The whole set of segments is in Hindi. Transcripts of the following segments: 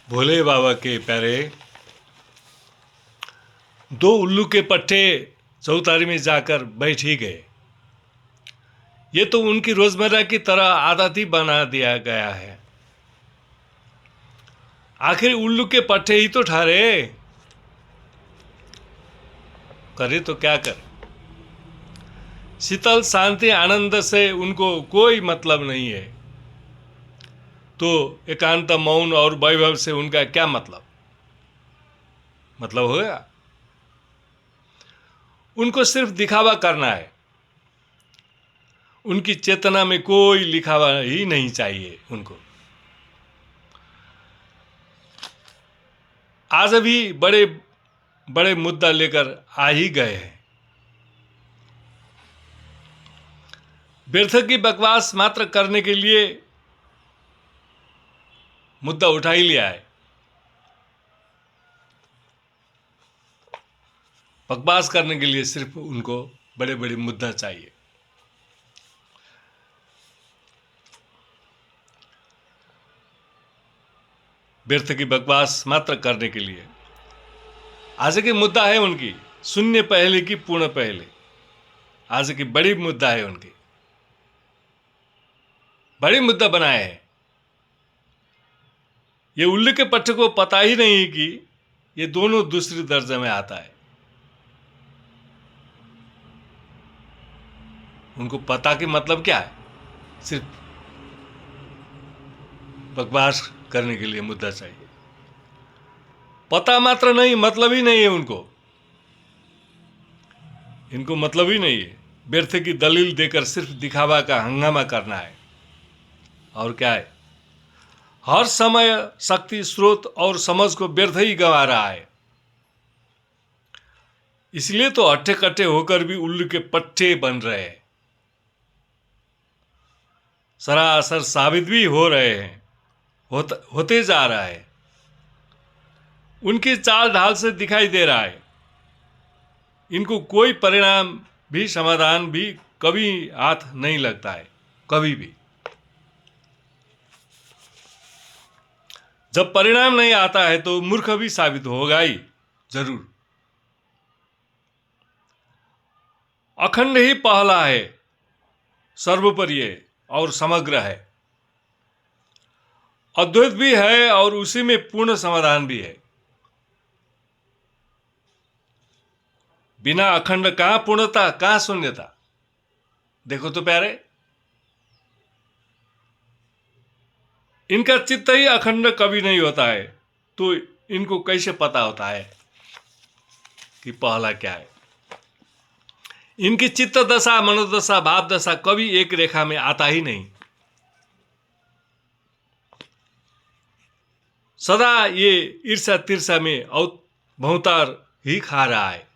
भोले बाबा के प्यारे, दो उल्लू के पट्टे चौतारी में जाकर बैठ ही गए। ये तो उनकी रोजमर्रा की तरह आदत ही बना दिया गया है। आखिर उल्लू के पट्टे ही तो ठहरे, करे तो क्या कर। शीतल शांति आनंद से उनको कोई मतलब नहीं है, तो एकांत मौन और वैभव से उनका क्या मतलब होगा। उनको सिर्फ दिखावा करना है। उनकी चेतना में कोई लिखावा ही नहीं चाहिए उनको। आज भी बड़े बड़े मुद्दा लेकर आ ही गए हैं। व्यर्थ की बकवास मात्र करने के लिए मुद्दा उठा ही लिया है। बकवास करने के लिए सिर्फ उनको बड़े बड़े मुद्दा चाहिए। व्यर्थ की बकवास मात्र करने के लिए। आज की मुद्दा है उनकी शून्य पहले की पूर्ण पहले। आज की बड़ी मुद्दा है उनकी, बड़ी मुद्दा बनाए हैं। ये उल्लू के पट्टे को पता ही नहीं कि ये दोनों दूसरी दर्जे में आता है। उनको पता कि मतलब क्या है, सिर्फ बकवास करने के लिए मुद्दा चाहिए। पता मात्र नहीं, मतलब ही नहीं है उनको। इनको मतलब ही नहीं है। व्यर्थ की दलील देकर सिर्फ दिखावा का हंगामा करना है, और क्या है। हर समय शक्ति, स्रोत और समझ को व्यर्थ ही गंवा रहा है। इसलिए तो अट्ठे कट्ठे होकर भी उल्लू के पट्टे बन रहे हैं। सरासर साबित भी हो रहे हैं, होते जा रहा है। उनकी चाल ढाल से दिखाई दे रहा है। इनको कोई परिणाम भी, समाधान भी कभी हाथ नहीं लगता है, कभी भी। जब परिणाम नहीं आता है तो मूर्ख भी साबित होगा ही जरूर। अखंड ही पहला है, सर्वोपरि है और समग्र है। अद्वैत भी है और उसी में पूर्ण समाधान भी है। बिना अखंड कहां पूर्णता, कहां शून्यता। देखो तो प्यारे, इनका चित्त ही अखंड कभी नहीं होता है, तो इनको कैसे पता होता है कि पहला क्या है। इनकी चित्त दशा, मनोदशा, भाव दशा कभी एक रेखा में आता ही नहीं। सदा ये ईर्षा तिरसा में भौतार ही खा रहा है,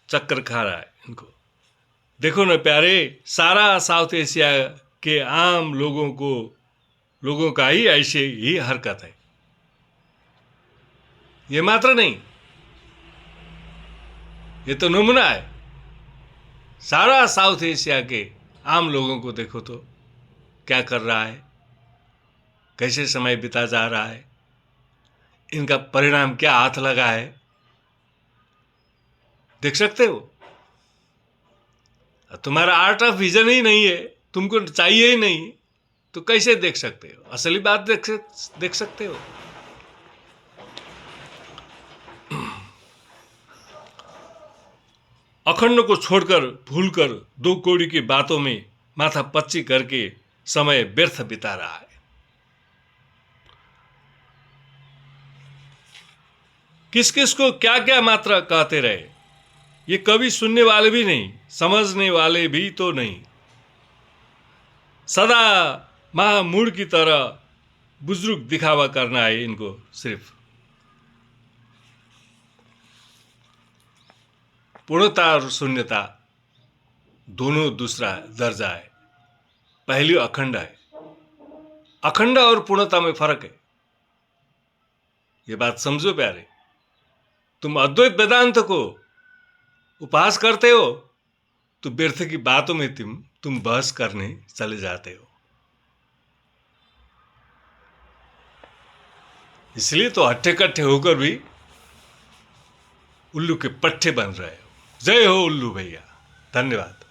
चक्कर खा रहा है इनको। देखो ना प्यारे, सारा साउथ एशिया के आम लोगों का ही ऐसे ही हरकत है। ये मात्र नहीं, ये तो नमूना है। सारा साउथ एशिया के आम लोगों को देखो तो क्या कर रहा है, कैसे समय बिता जा रहा है, इनका परिणाम क्या हाथ लगा है, देख सकते हो। तुम्हारा आर्ट ऑफ विजन ही नहीं है, तुमको चाहिए ही नहीं, तो कैसे देख सकते हो, असली बात देख सकते हो। अखंड को छोड़कर, भूलकर दो कौड़ी की बातों में माथा पच्ची करके समय व्यर्थ बिता रहा है। किस किस को क्या क्या मात्रा कहते रहे, ये कभी सुनने वाले भी नहीं, समझने वाले भी तो नहीं। सदा महामूढ़ की तरह बुजुर्ग दिखावा करना है इनको सिर्फ। पूर्णता और शून्यता दोनों दूसरा दर्जा है, पहली अखंड है। अखंड और पूर्णता में फर्क है, ये बात समझो प्यारे। तुम अद्वैत वेदांत को उपहास करते हो तो व्यर्थ की बातों में तुम बहस करने चले जाते हो। इसलिए तो हट्टे कट्टे होकर भी उल्लू के पट्टे बन रहे हो। जय हो उल्लू भैया। धन्यवाद।